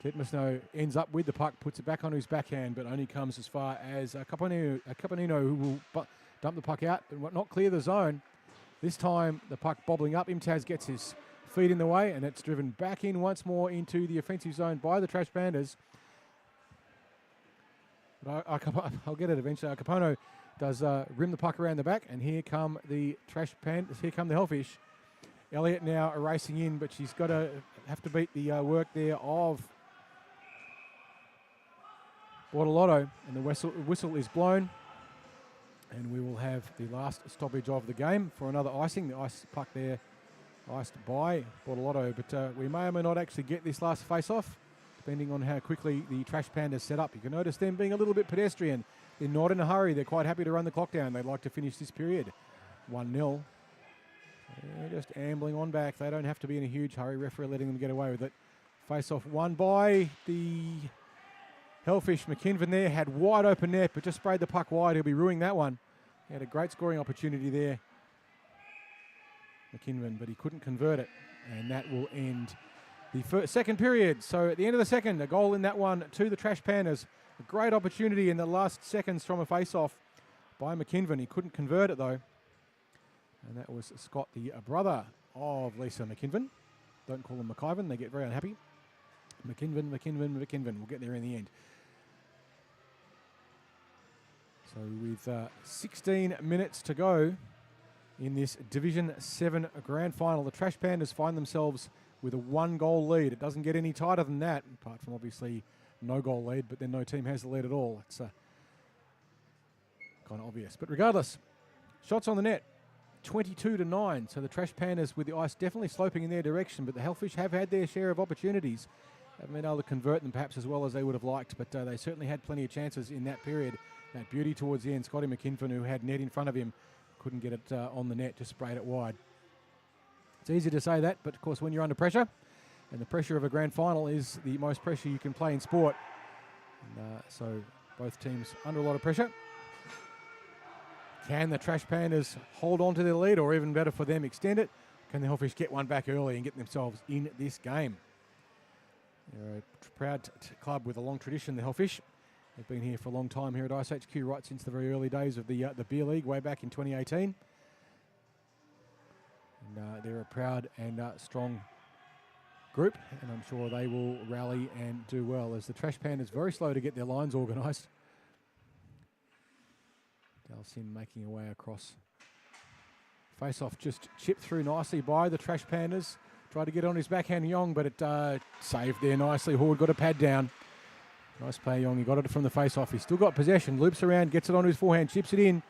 Titmus now ends up with the puck, puts it back onto his backhand, but only comes as far as Caponino, who will dump the puck out but not clear the zone. This time the puck bobbling up. Imtaz gets his feet in the way, and it's driven back in once more into the offensive zone by the Trash Pandas. But I'll get it eventually. Capono does rim the puck around the back, and here come the Trash Pandas. Here come the Hellfish. Elliott now racing in, but she's got to have to beat the work there of Bortolotto, and the whistle is blown. And we will have the last stoppage of the game for another icing. The ice puck there iced by Bortolotto. But we may or may not actually get this last face-off. depending on how quickly the Trash Pandas set up. You can notice them being a little bit pedestrian. They're not in a hurry. They're quite happy to run the clock down. They'd like to finish this period 1-0. They're just ambling on back. They don't have to be in a huge hurry. Referee letting them get away with it. Face-off won by the Hellfish. McKinven there had wide open net, but just sprayed the puck wide. He'll be ruining that one. He had a great scoring opportunity there, McKinven, but he couldn't convert it. And that will end the second period. So at the end of the second, a goal in that one to the Trash Pandas. A great opportunity in the last seconds from a face-off by McKinven. He couldn't convert it though. And that was Scott, the brother of Lisa McKinven. Don't call him McIvan, they get very unhappy. McKinven. We'll get there in the end. So with 16 minutes to go in this Division 7 Grand Final, the Trash Pandas find themselves with a 1-goal lead. It doesn't get any tighter than that, apart from obviously no goal lead, but then no team has the lead at all. It's kind of obvious. But regardless, shots on the net, 22-9. So the Trash Pandas with the ice definitely sloping in their direction, but the Hellfish have had their share of opportunities. Haven't been able to convert them perhaps as well as they would have liked, but they certainly had plenty of chances in that period. That beauty towards the end, Scotty McKinven, who had net in front of him, couldn't get it on the net, just sprayed it wide. It's easy to say that, but of course when you're under pressure, and the pressure of a grand final is the most pressure you can play in sport. And, so both teams under a lot of pressure. Can the Trash Pandas hold on to their lead, or even better for them, extend it? Can the Hellfish get one back early and get themselves in this game? They're a proud club with a long tradition, the Hellfish. They've been here for a long time here at iceHQ, right since the very early days of the Beer League, way back in 2018. And they're a proud and strong group, and I'm sure they will rally and do well, as the Trash Pandas very slow to get their lines organised. Dalsin making a way across. Face-off just chipped through nicely by the Trash Pandas. Tried to get on his backhand Yong, but it saved there nicely. Horde got a pad down. Nice play, Yong. He got it from the face-off. He's still got possession. Loops around, gets it onto his forehand, chips it in.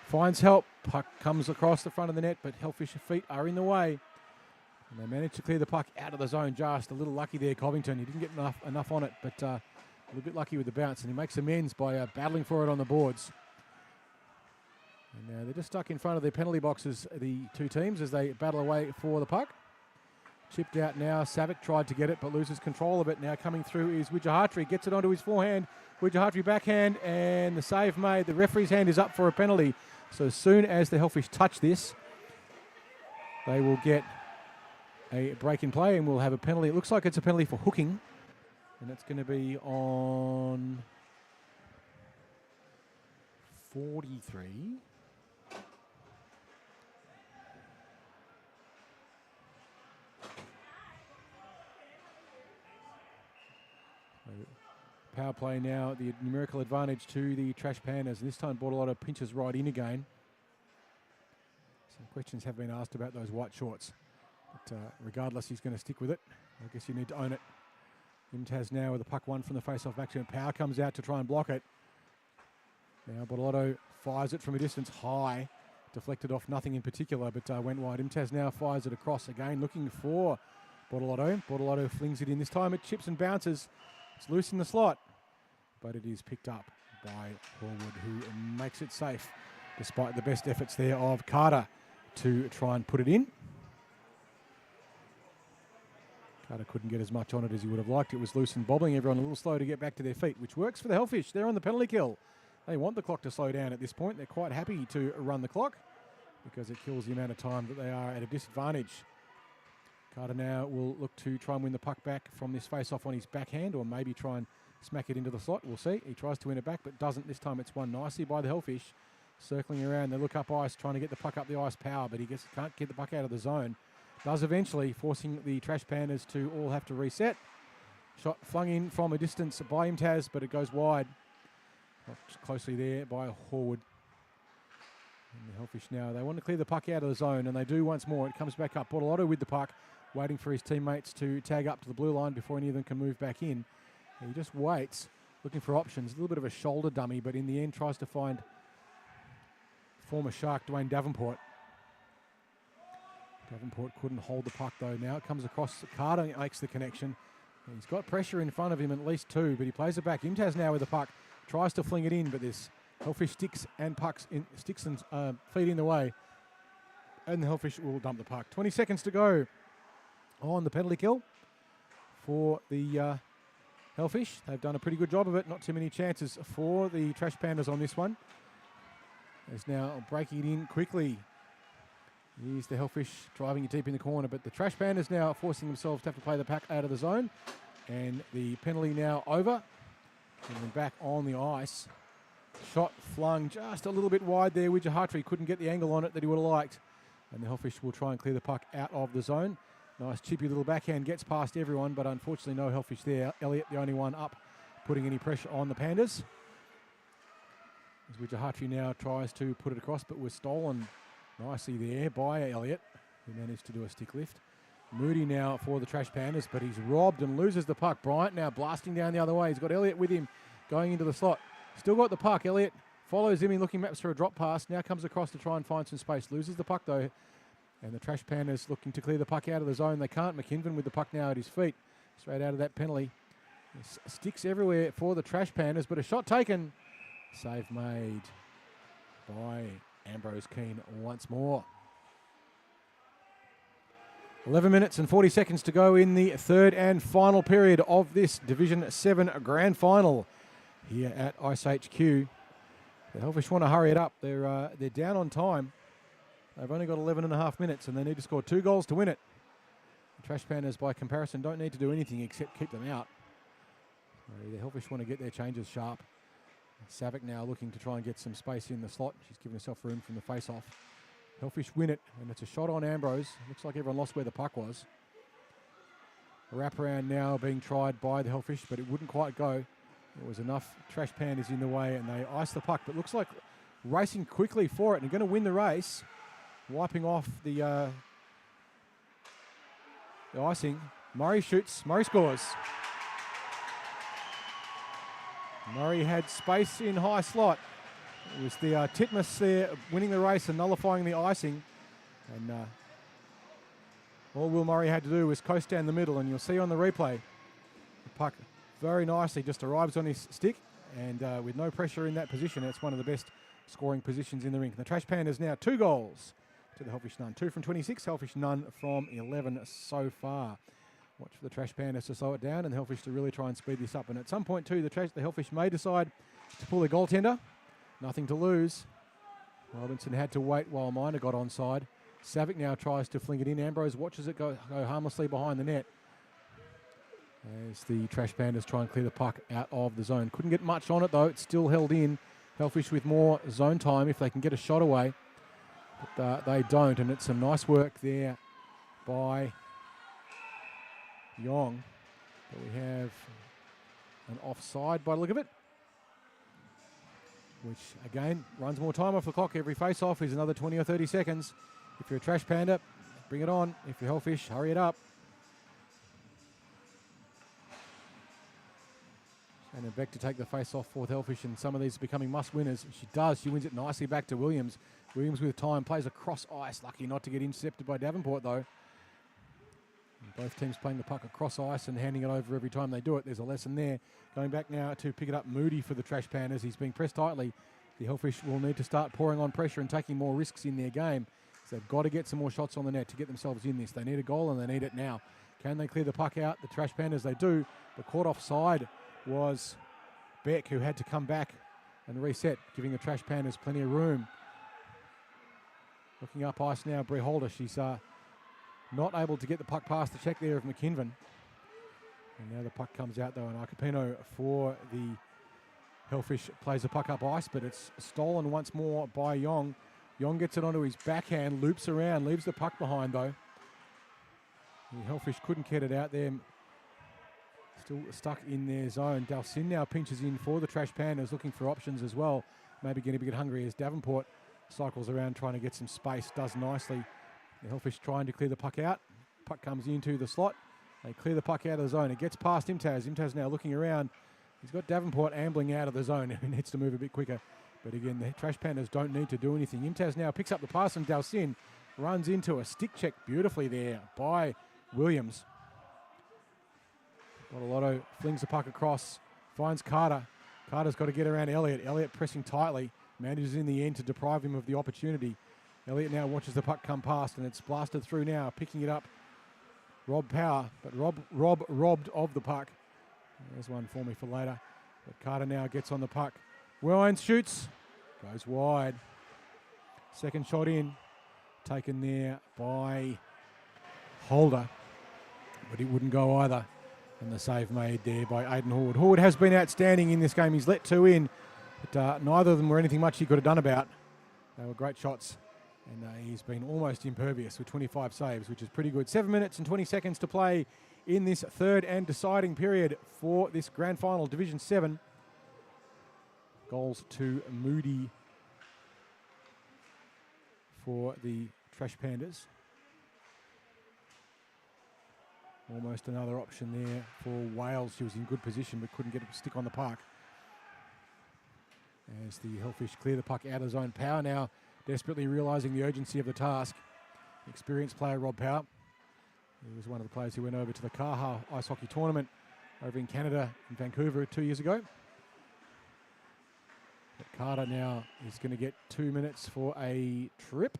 Finds help. Puck comes across the front of the net, but Hellfish feet are in the way. And they managed to clear the puck out of the zone. Just a little lucky there, Covington. He didn't get enough on it, but a little bit lucky with the bounce. And he makes amends by battling for it on the boards. And they're just stuck in front of their penalty boxes, the two teams, as they battle away for the puck. Chipped out now. Savic tried to get it, but loses control of it. Now coming through is Wijahatri. Gets it onto his forehand. Wijahatri backhand, and the save made. The referee's hand is up for a penalty. So as soon as the Hellfish touch this, they will get a break in play, and we'll have a penalty. It looks like it's a penalty for hooking, and that's going to be on 43. Power play now, the numerical advantage to the Trash Pandas. This time Bortolotto pinches right in again. Some questions have been asked about those white shorts. But regardless, he's going to stick with it. I guess you need to own it. Imtaz now with the puck one from the face-off back to him. Power comes out to try and block it. Now Bortolotto fires it from a distance high. Deflected off nothing in particular, but went wide. Imtaz now fires it across again, looking for Bortolotto. Bortolotto flings it in. This time it chips and bounces. It's loose in the slot, but it is picked up by Horwood, who makes it safe, despite the best efforts there of Carter to try and put it in. Carter couldn't get as much on it as he would have liked. It was loose and bobbling. Everyone a little slow to get back to their feet, which works for the Hellfish. They're on the penalty kill. They want the clock to slow down at this point. They're quite happy to run the clock because it kills the amount of time that they are at a disadvantage. Carter now will look to try and win the puck back from this face-off on his backhand, or maybe try and smack it into the slot. We'll see. He tries to win it back, but doesn't. This time it's won nicely by the Hellfish. Circling around, they look up ice, trying to get the puck up the ice. Power, but he can't get the puck out of the zone. Does eventually, forcing the Trash Pandas to all have to reset. Shot flung in from a distance by Imtaz, but it goes wide. Watched closely there by Horwood. And the Hellfish now, they want to clear the puck out of the zone, and they do once more. It comes back up. Bortolotto with the puck, waiting for his teammates to tag up to the blue line before any of them can move back in. And he just waits, looking for options. A little bit of a shoulder dummy, but in the end tries to find former Shark Dwayne Davenport. Davenport couldn't hold the puck though. Now it comes across. Carter makes the connection. He's got pressure in front of him, at least two, but he plays it back. Imtaz now with the puck, tries to fling it in, but there's Hellfish sticks and feet in the way, and the Hellfish will dump the puck. 20 seconds to go on the penalty kill for the Hellfish. They've done a pretty good job of it. Not too many chances for the Trash Pandas on this one. It's now breaking it in quickly. Here's the Hellfish driving it deep in the corner, but the Trash Pandas now forcing themselves to have to play the puck out of the zone. And the penalty now over. And then back on the ice. Shot flung just a little bit wide there. Wijahatri couldn't get the angle on it that he would have liked. And the Hellfish will try and clear the puck out of the zone. Nice chippy little backhand, gets past everyone, but unfortunately no Hellfish there. Elliott, the only one up, putting any pressure on the Pandas. As Wijahatri now tries to put it across, but was stolen nicely there by Elliott, who managed to do a stick lift. Moody now for the Trash Pandas, but he's robbed and loses the puck. Bryant now blasting down the other way. He's got Elliott with him going into the slot. Still got the puck. Elliott follows him in, looking maps for a drop pass. Now comes across to try and find some space. Loses the puck though. And the Trash Pandas looking to clear the puck out of the zone. They can't. McKinven with the puck now at his feet. Straight out of that penalty. Sticks everywhere for the Trash Pandas, but a shot taken. Save made by Ambrose Keane once more. 11 minutes and 40 seconds to go in the third and final period of this Division 7 Grand Final here at iceHQ. The Hellfish want to hurry it up. They're down on time. They've only got 11 and a half minutes and they need to score 2 goals to win it. The Trash Pandas, by comparison, don't need to do anything except keep them out. So the Hellfish want to get their changes sharp. Savic now looking to try and get some space in the slot. She's given herself room from the face-off. Hellfish win it, and it's a shot on Ambrose. Looks like everyone lost where the puck was. A wraparound now being tried by the Hellfish, but it wouldn't quite go. There was enough Trash Pandas in the way, and they ice the puck, but looks like racing quickly for it, and going to win the race. Wiping off the icing. Murray shoots. Murray scores. Murray had space in high slot. It was the Titmus there winning the race and nullifying the icing. And all Will Murray had to do was coast down the middle, and you'll see on the replay, the puck very nicely just arrives on his stick, and with no pressure in that position, it's one of the best scoring positions in the rink. And the Trash Pandas now 2 goals to the Hellfish none. 2 from 26, Hellfish none from 11 so far. Watch for the Trash Pandas to slow it down and the Hellfish to really try and speed this up. And at some point too, the Hellfish may decide to pull a goaltender. Nothing to lose. Robinson had to wait while Miner got onside. Savic now tries to fling it in. Ambrose watches it go harmlessly behind the net. As the Trash Pandas try and clear the puck out of the zone. Couldn't get much on it though. It's still held in. Hellfish with more zone time if they can get a shot away. But they don't, and it's some nice work there by Yong. But we have an offside by the look of it, which again runs more time off the clock. Every face-off is another 20 or 30 seconds. If you're a Trash Panda, bring it on. If you're Hellfish, hurry it up. And Beck to take the face-off for Hellfish, and some of these are becoming must-winners. She does. She wins it nicely back to Williams. Williams with time, plays across ice. Lucky not to get intercepted by Davenport, though. And both teams playing the puck across ice and handing it over every time they do it. There's a lesson there. Going back now to pick it up, Moody for the Trash Pandas. He's being pressed tightly. The Hellfish will need to start pouring on pressure and taking more risks in their game. So they've got to get some more shots on the net to get themselves in this. They need a goal, and they need it now. Can they clear the puck out? The Trash Pandas, they do. But caught offside was Beck, who had to come back and reset, giving the Trash Pandas plenty of room. Looking up ice now, Brie Holder. She's not able to get the puck past the check there of McKinven. And now the puck comes out though, and Arcapino for the Hellfish plays the puck up ice, but it's stolen once more by Yong. Yong gets it onto his backhand, loops around, leaves the puck behind though. The Hellfish couldn't get it out there. Still stuck in their zone. Dalcin now pinches in for the Trash Pandas, looking for options as well. Maybe getting a bit hungry as Davenport cycles around trying to get some space. Does nicely. The Hellfish trying to clear the puck out. Puck comes into the slot. They clear the puck out of the zone. It gets past Imtaz. Imtaz now looking around. He's got Davenport ambling out of the zone. He needs to move a bit quicker. But again, the Trash Pandas don't need to do anything. Imtaz now picks up the pass from Dalcin. Runs into a stick check beautifully there by Williams. Bortolotto flings the puck across, finds Carter. Carter's got to get around Elliott. Elliott pressing tightly, manages in the end to deprive him of the opportunity. Elliott now watches the puck come past, and it's blasted through now, picking it up. Rob Power, but Rob robbed of the puck. There's one for me for later. But Carter now gets on the puck. Wines shoots, goes wide. Second shot in, taken there by Holder, but it wouldn't go either. And the save made there by Aidan Horwood. Horwood has been outstanding in this game. He's let two in, but neither of them were anything much he could have done about. They were great shots, and he's been almost impervious with 25 saves, which is pretty good. 7 minutes and 20 seconds to play in this third and deciding period for this grand final, Division 7. Goals to Moody for the Trash Pandas. Almost another option there for Wales. She was in good position but couldn't get a stick on the puck. As the Hellfish clear the puck out of zone. Power now desperately realising the urgency of the task. Experienced player Rob Power. He was one of the players who went over to the Kaha ice hockey tournament over in Canada, in Vancouver 2 years ago. But Carter now is going to get 2 minutes for a trip.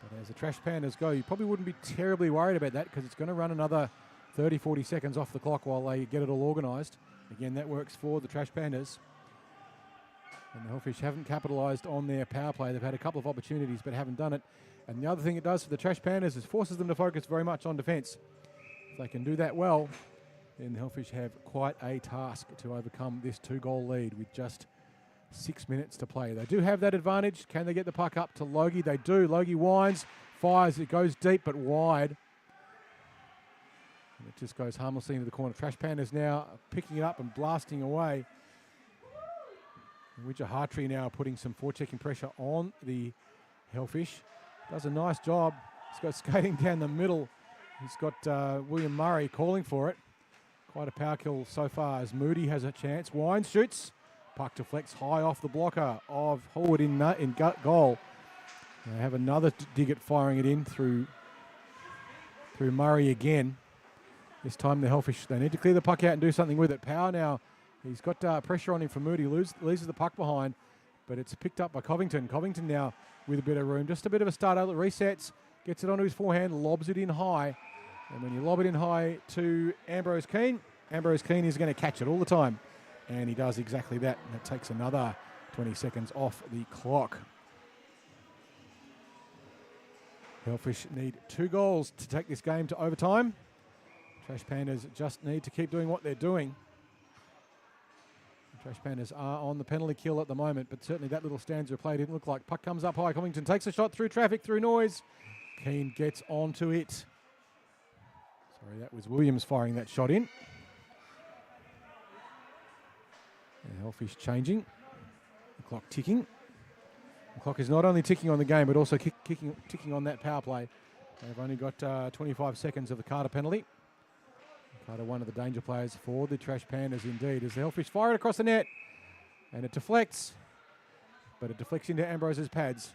But as the Trash Pandas go, you probably wouldn't be terribly worried about that because it's going to run another 30, 40 seconds off the clock while they get it all organised. Again, that works for the Trash Pandas. And the Hellfish haven't capitalised on their power play. They've had a couple of opportunities but haven't done it. And the other thing it does for the Trash Pandas is forces them to focus very much on defence. If they can do that well, then the Hellfish have quite a task to overcome this 2-goal lead with just 6 minutes to play. They do have that advantage. Can they get the puck up to Logie? They do. Logie winds, fires. It goes deep but wide. And it just goes harmlessly into the corner. Trash Pandas now picking it up and blasting away. Widger Hartree now putting some forechecking pressure on the Hellfish. Does a nice job. He's got skating down the middle. He's got William Murray calling for it. Quite a power kill so far as Moody has a chance. Wines shoots. Puck deflects high off the blocker of Howard in goal. They have another dig at firing it in through Murray again. This time the Hellfish, they need to clear the puck out and do something with it. Power now, he's got pressure on him for Moody. Loses the puck behind, but it's picked up by Covington. Covington now with a bit of room. Just a bit of a start out. Resets, gets it onto his forehand, lobs it in high. And when you lob it in high to Ambrose Keane is going to catch it all the time. And he does exactly that. And it takes another 20 seconds off the clock. Hellfish need 2 goals to take this game to overtime. Trash Pandas just need to keep doing what they're doing. The Trash Pandas are on the penalty kill at the moment, but certainly that little stanza play didn't look like. Puck comes up high. Covington takes a shot through traffic, through noise. Keane gets onto it. Sorry, that was Williams firing that shot in. The Hellfish changing. The clock ticking. The clock is not only ticking on the game, but also ticking on that power play. They've only got 25 seconds of the Carter penalty. Carter, one of the danger players for the Trash Pandas indeed, as the Hellfish fire it across the net. And it deflects, but it deflects into Ambrose's pads.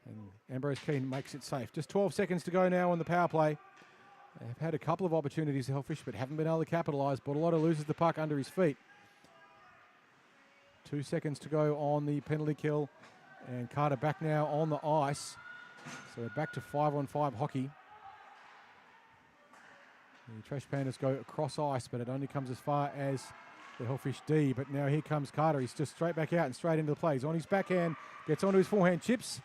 And Ambrose Keane makes it safe. Just 12 seconds to go now on the power play. They've had a couple of opportunities, the Hellfish, but haven't been able to capitalise. Bortolotto loses the puck under his feet. 2 seconds to go on the penalty kill. And Carter back now on the ice. So we're back to 5-on-5 hockey. The Trash Pandas go across ice, but it only comes as far as the Hellfish D. But now here comes Carter. He's just straight back out and straight into the play. He's on his backhand, gets onto his forehand, chips.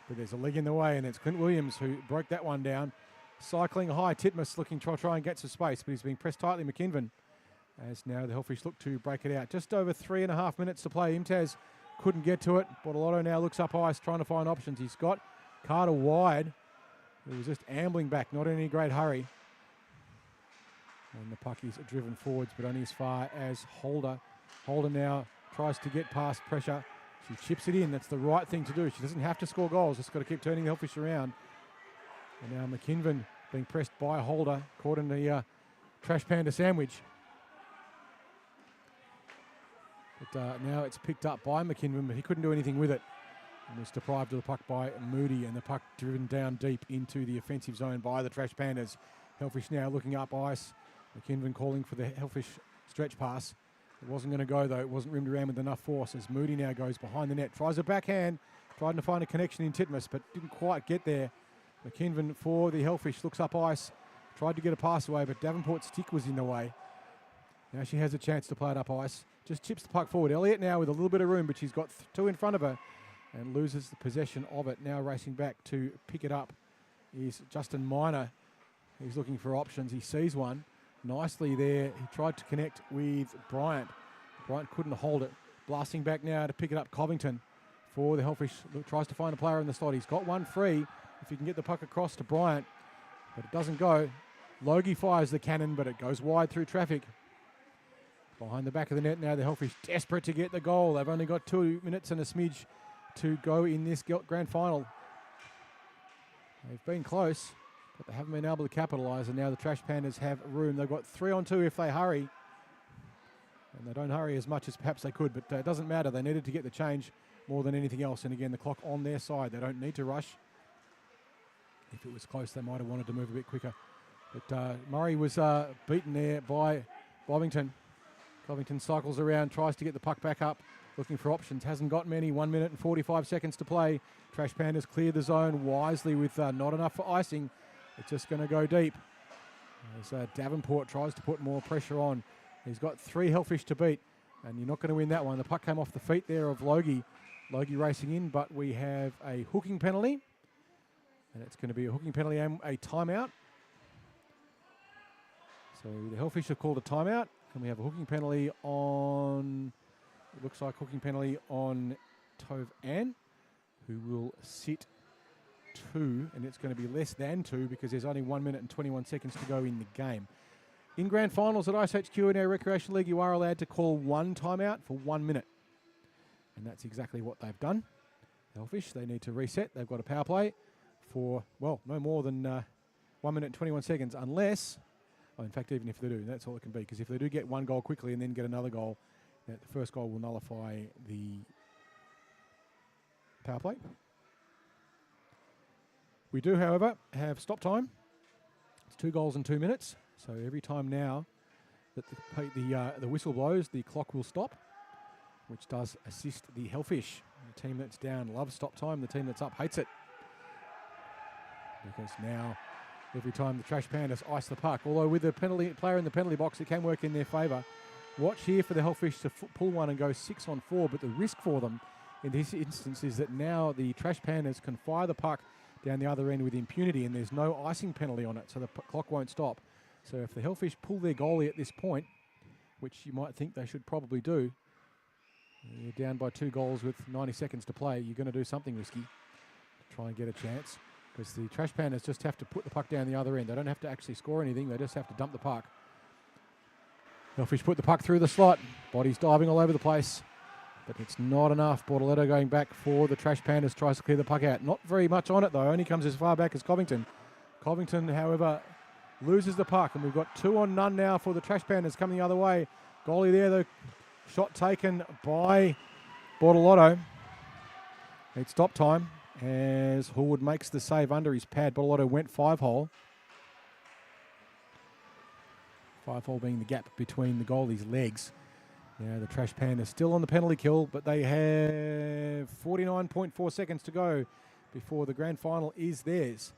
But there's a leg in the way, and it's Clint Williams who broke that one down. Cycling high, Titmus looking to try and get some space, but he's being pressed tightly, McKinven. As now the Hellfish look to break it out. Just over 3.5 minutes to play. Imtaz couldn't get to it. Bortolotto now looks up ice, trying to find options. He's got Carter wide. He was just ambling back, not in any great hurry. And the puck is driven forwards, but only as far as Holder. Holder now tries to get past pressure. She chips it in. That's the right thing to do. She doesn't have to score goals. Just got to keep turning the Hellfish around. And now McKinven being pressed by Holder, caught in the Trash Panda sandwich. But now it's picked up by McKinven, but he couldn't do anything with it. And was deprived of the puck by Moody, and the puck driven down deep into the offensive zone by the Trash Pandas. Hellfish now looking up ice. McKinnon calling for the Hellfish stretch pass. It wasn't going to go though. It wasn't rimmed around with enough force as Moody now goes behind the net. Tries a backhand. Tried to find a connection in Titmus, but didn't quite get there. McKinnon for the Hellfish looks up ice. Tried to get a pass away, but Davenport's stick was in the way. Now she has a chance to play it up ice. Just chips the puck forward. Elliott now with a little bit of room, but she's got two in front of her and loses the possession of it. Now racing back to pick it up is Justin Minor. He's looking for options. He sees one. Nicely there. He tried to connect with Bryant. Bryant couldn't hold it. Blasting back now to pick it up. Covington for the Hellfish. Tries to find a player in the slot. He's got one free if he can get the puck across to Bryant, but it doesn't go. Logie fires the cannon, but it goes wide through traffic. Behind the back of the net now, the Hellfish desperate to get the goal. They've only got 2 minutes and a smidge to go in this grand final. They've been close, but they haven't been able to capitalise, and now the Trash Pandas have room. They've got 3-on-2 if they hurry, and they don't hurry as much as perhaps they could, but it doesn't matter. They needed to get the change more than anything else, and again, the clock on their side. They don't need to rush. If it was close, they might have wanted to move a bit quicker. But Murray was beaten there by Bovington. Covington cycles around, tries to get the puck back up, looking for options. Hasn't got many. 1 minute and 45 seconds to play. Trash Pandas clear the zone wisely with not enough for icing. It's just going to go deep. As Davenport tries to put more pressure on. He's got 3 Hellfish to beat, and you're not going to win that one. The puck came off the feet there of Logie. Logie racing in, but we have a hooking penalty. And it's going to be a hooking penalty and a timeout. So the Hellfish have called a timeout. And we have a hooking penalty on, it looks like hooking penalty on Tove Ann, who will sit 2, and it's going to be less than 2 because there's only 1 minute and 21 seconds to go in the game. In grand finals at iceHQ in our Recreational League, you are allowed to call 1 timeout for 1 minute. And that's exactly what they've done. Hellfish, they need to reset. They've got a power play for, well, no more than 1 minute and 21 seconds, unless... Oh, in fact, even if they do, that's all it can be. Because if they do get 1 goal quickly and then get another goal, the first goal will nullify the power play. We do, however, have stop time. It's 2 goals in 2 minutes. So every time now that the whistle blows, the clock will stop, which does assist the Hellfish. The team that's down loves stop time. The team that's up hates it. Because now... every time the Trash Pandas ice the puck. Although with the penalty player in the penalty box, it can work in their favour. Watch here for the Hellfish to pull one and go 6-on-4, but the risk for them in this instance is that now the Trash Pandas can fire the puck down the other end with impunity, and there's no icing penalty on it, so the clock won't stop. So if the Hellfish pull their goalie at this point, which you might think they should probably do, you're down by 2 goals with 90 seconds to play, you're going to do something risky to try and get a chance. Because the Trash Pandas just have to put the puck down the other end. They don't have to actually score anything. They just have to dump the puck. Hellfish put the puck through the slot. Bodies diving all over the place. But it's not enough. Bortoletto going back for the Trash Pandas. Tries to clear the puck out. Not very much on it, though. Only comes as far back as Covington. Covington, however, loses the puck. And we've got 2-on-none now for the Trash Pandas coming the other way. Goalie there, the shot taken by Bortoletto. It's stop time. As Hallwood makes the save under his pad. Bortoletto went 5-hole. 5-hole being the gap between the goalie's legs. Now the Trash Pandas still on the penalty kill, but they have 49.4 seconds to go before the grand final is theirs.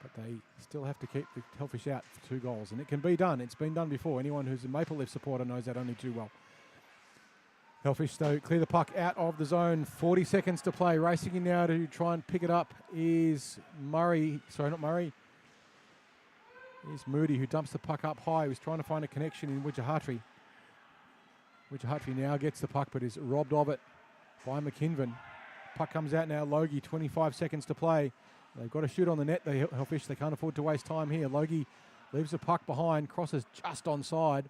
But they still have to keep the Hellfish out for 2 goals, and it can be done. It's been done before. Anyone who's a Maple Leaf supporter knows that only too well. Hellfish, though, clear the puck out of the zone. 40 seconds to play. Racing in now to try and pick it up is Murray. Sorry, not Murray. Is Moody, who dumps the puck up high. He was trying to find a connection in Widjahatri. Widjahatri now gets the puck, but is robbed of it by McKinnon. Puck comes out now. Logie, 25 seconds to play. They've got to shoot on the net, the Hellfish. They can't afford to waste time here. Logie leaves the puck behind, crosses just onside.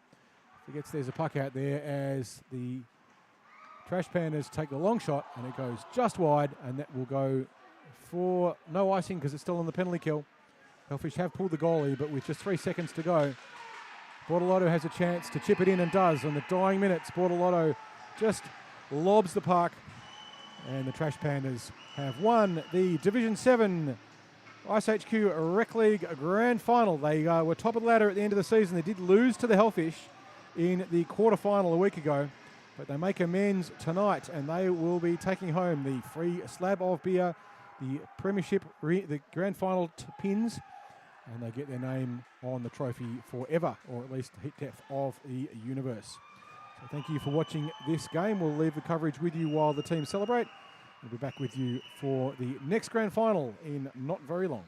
Forgets there's a puck out there as the Trash Pandas take the long shot, and it goes just wide, and that will go for no icing because it's still on the penalty kill. Hellfish have pulled the goalie, but with just 3 seconds to go, Bortoletto has a chance to chip it in and does. On the dying minutes, Bortoletto just lobs the puck, and the Trash Pandas have won the Division 7 iceHQ Rec League Grand Final. They were top of the ladder at the end of the season. They did lose to the Hellfish in the quarterfinal a week ago, but they make amends tonight, and they will be taking home the free slab of beer, the premiership, the grand final pins, and they get their name on the trophy forever, or at least the heat depth of the universe. So thank you for watching this game. We'll leave the coverage with you while the team celebrate. We'll be back with you for the next grand final in not very long.